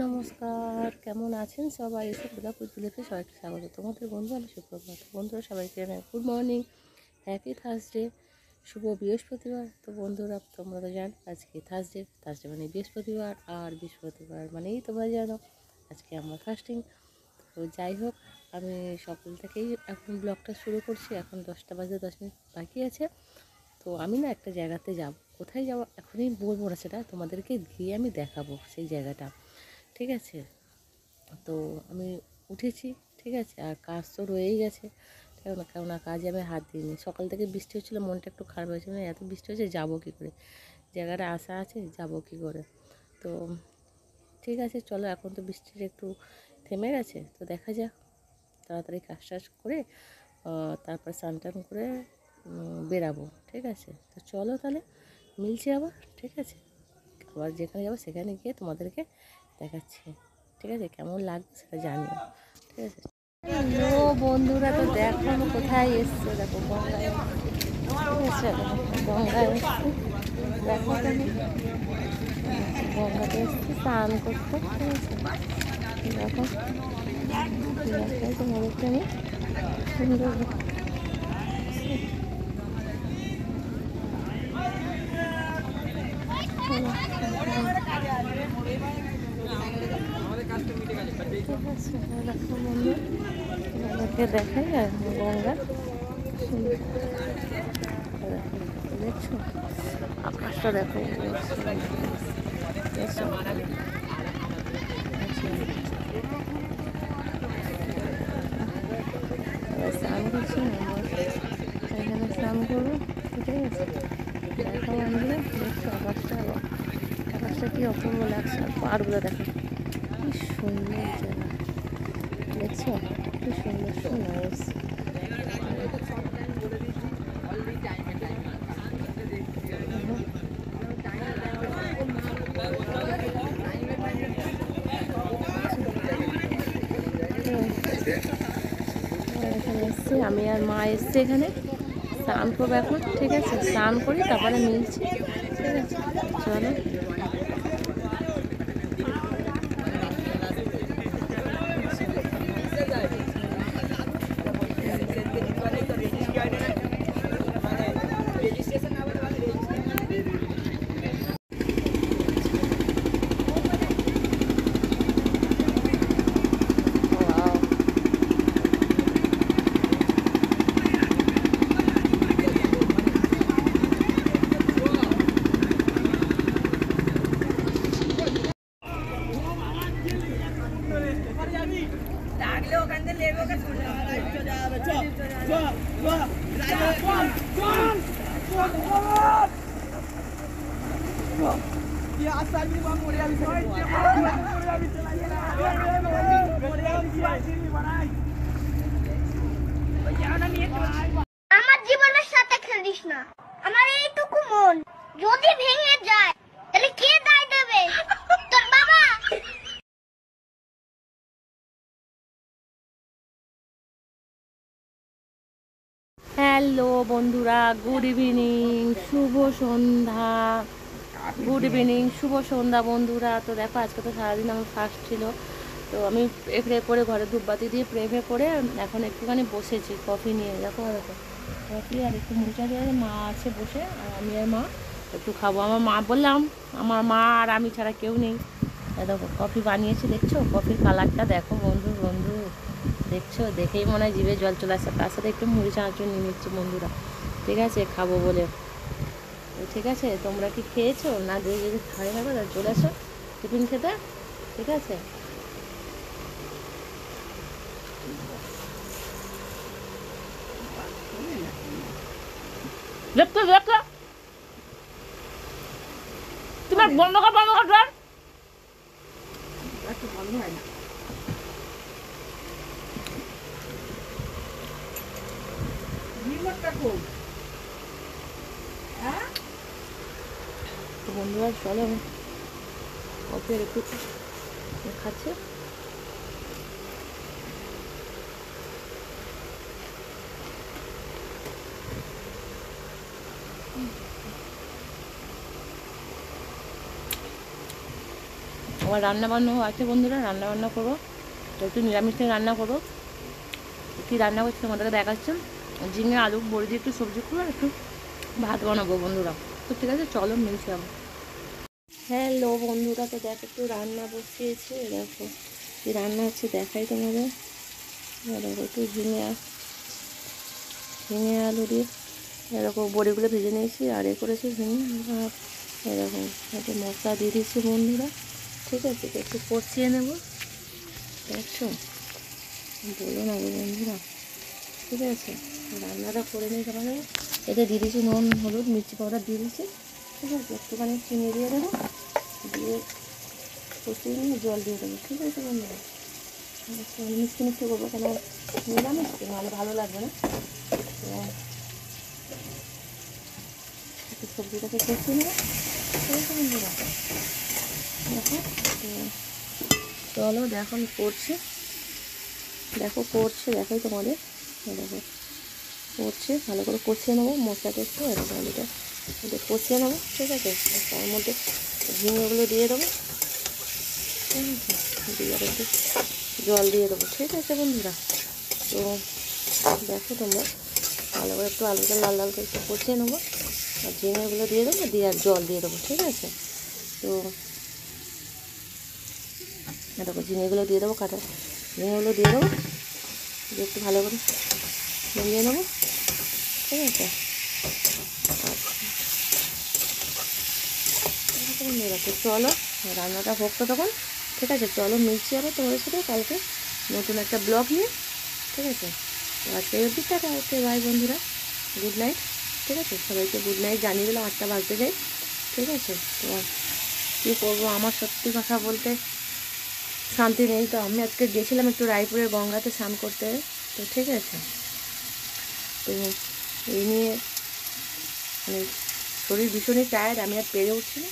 নমস্কার, কেমন আছেন সবাই? এসে দুর্গাপুর ভিলেজে সবাইকে স্বাগত। তোমাদের বন্ধু আমি সুপ্রভাত। বন্ধুরা সবাইকে গুড মর্নিং, হ্যাপি থার্সডে, শুভ বৃহস্পতিবার। তো বন্ধুরা তোমরা তো জানো আজকে থার্সডে মানে বৃহস্পতিবার, আর বৃহস্পতিবার মানেই তোমরা জানো আজকে আমার ফাস্টিং। তো যাই হোক, আমি সকাল থেকেই এখন ব্লগটা শুরু করছি। এখন 10টা বাজে 10 মিনিট বাকি আছে। তো আমি না একটা জায়গাতে যাব, কোথায় যাব এখনই বলবো না, সেটা তোমাদেরকে গিয়ে আমি দেখাবো সেই জায়গাটা, ঠিক আছে? তো আমি উঠেছি, ঠিক আছে, আর কাজ তো রয়েই গেছে, কেননা কাজে আমি হাত দিইনি। সকাল থেকে বৃষ্টি হচ্ছিলো, মনটা একটু খারাপ হয়েছে, মানে এত বৃষ্টি হচ্ছে যাবো কী করে, জায়গাটা আশা আছে যাবো কী করে। তো ঠিক আছে চলো, এখন তো বৃষ্টির একটু থেমে গেছে, তো দেখা যাক তাড়াতাড়ি কাজ টাজ করে তারপর স্নান টান করে বেরাবো, ঠিক আছে? তো চলো তাহলে মিলছি আবার, ঠিক আছে? আবার যেখানে যাবো সেখানে গিয়ে তোমাদেরকে দেখাচ্ছি, ঠিক আছে? কেমন লাগবে সেটা জানিও, ঠিক আছে? হ্যালো বন্ধুরা, তো দেখো আমি কোথায় এসছে, দেখো গঙ্গায়, ঠিক আছে? গঙ্গায় এসছি, দেখো তুমি, গঙ্গাতে এসছি স্নান করতে, ঠিক আছে? দেখো তোমাদেরকে আমি সুন্দর দেখো বন্ধু, গঙ্গাকে দেখাই আর গঙ্গা দেখছো, আকাশটা দেখো, স্নান করছি না, এখানে স্নান করবো, ঠিক আছে? দেখো বন্ধুরা, দেখছো আকাশটা, আকাশটা কি অপূর্ব লাগছে, আর পাহাড়গুলো দেখো কি সুন্দর জায়গা, দেখছো কি সুন্দর সুন্দর। এখানে এসছি আমি আর মা, এসছি এখানে স্নান করবো এখন, ঠিক আছে? স্নান করি তারপরে মিলছি, ঠিক আছে? চলো আমার জীবনের সাথে খেলিস না। আমার এইটুকু মন যদি ভেঙে যায় তাহলে কে দায় দেবে? তোর বাবা। হ্যালো বন্ধুরা, গুড ইভিনিং, শুভ সন্ধ্যা, গুড ইভিনিং, শুভ সন্ধ্যা বন্ধুরা। তো দেখো আজকে তো সারাদিন আমার ফার্স্ট ছিল, তো আমি প্রে করে ঘরে ধূপবাতি দিয়ে প্রে করে এখন একটুখানি বসেছি কফি নিয়ে। দেখো দেখো কফি আর একটু মুড়ি দিয়ে, মা আছে বসে, আর আমি আর মা একটু খাবো। আমার মা বললাম, আমার মা আর আমি ছাড়া কেউ নেই। দেখো কফি বানিয়েছি, দেখছো কফির কালারটা দেখো বন্ধু, দেখছো, দেখেই মনে হয় জিভে জল চলে আসছে। তার সাথে একটু মুড়ি চানাচুর নিয়ে নিচ্ছি বন্ধুরা, ঠিক আছে? খাবো বলে। ঠিক আছে, তোমরা কি খেয়েছো? না যদি খাই না তাহলে চলে আসো টিফিন খেতে, ঠিক আছে? দেখতো দেখতো তোমার বন্ধ কর বন্ধ হয় না। তো বন্ধুরা চলো, কফি একটু খাচ্ছে। ও আমার রান্না বান্নাও আছে বন্ধুরা, রান্না বান্না করবো, তো একটু নিরামিষে রান্না করবো। কী রান্না করছি তোমাদেরকে দেখাচ্ছি। ঝিঙে আলু বড়ি দিয়ে একটু সবজি করবো আর একটু ভাত বানাবো বন্ধুরা। তো ঠিক আছে, চলো মিলছি আবার। হ্যালো বন্ধুরা, তো দেখো একটু রান্না বসিয়েছি, দেখো কী রান্না হচ্ছে দেখাই তোমাদের। দেখো একটু ঝিঙে আলু দিয়ে এরকম বড়িগুলো ভেজে নিয়েছি, আর করেছি ঝিঙে, আর এরকম একটু মশলা দিয়ে দিচ্ছি বন্ধুরা। ঠিক আছে, তো একটু কষিয়ে নেবো, দেখছো, বলো না গো বন্ধুরা। ঠিক আছে, রান্নাটা করে নিয়ে যাওয়া যাবে। এতে দিয়ে দিচ্ছি নুন হলুদ মির্চি পাউডার দিয়ে দিচ্ছি। ঠিক আছে, একটুখানি চিনি দিয়ে দেবো, দিয়ে কষিয়ে নিয়ে জল দিয়ে দেবো। ঠিক আছে বন্ধুরা, একটু মিষ্টি মিষ্টি করবো, কেন নিরামিষ তো, নাহলে ভালো লাগবে না। তো একটু সবজিটাকে কষিয়ে নেবো। ঠিক আছে বন্ধুরা, দেখো তো চলো দেখো আমি করছি, দেখাই তোমাদের। দেখো করছে, ভালো করে কষিয়ে নেবো মশলাটা একটু, এরকম এটা কষিয়ে নেবো। ঠিক আছে, তার মধ্যে ঝিঙেগুলো দিয়ে দেবো। ঠিক আছে, দিয়ে আর একটু জল দিয়ে দেবো। ঠিক আছে বন্ধুরা, তো দেখো তোমরা ভালো করে একটু আলুটা লাল লাল করে একটু কষিয়ে নেবো, আর ঝিঙেগুলো দিয়ে দেবো, দিয়ে আর জল দিয়ে দেবো। ঠিক আছে, তো দেখো ঝিঙেগুলো দিয়ে দেবো, কাটা ঝিঙেগুলো দিয়ে দেবো, দিয়ে একটু ভালো করে মিলিয়ে নেবো। ঠিক আছে, বন্ধুরা তো চলো রান্নাটা হোক তো তখন। ঠিক আছে, চলো মিলছি আবার তোমাদের সাথে কালকে নতুন একটা ব্লগ নিয়ে। ঠিক আছে, তো আজকে অবধি টাটা, ওকে বাই বন্ধুরা, গুড নাইট। ঠিক আছে, সবাইকে গুড নাইট জানিয়ে দিলাম, 8টা বাজতে যাই। ঠিক আছে, তো কী করবো, আমার সত্যি কথা বলতে শান্তি নেই। তো আমি আজকে গেছিলাম একটু রায়পুরের গঙ্গাতে স্নান করতে। তো ঠিক আছে, তো এই নিয়ে মানে শরীর ভীষণই টায়ার্ড, আমি আর পেরে উঠছি না।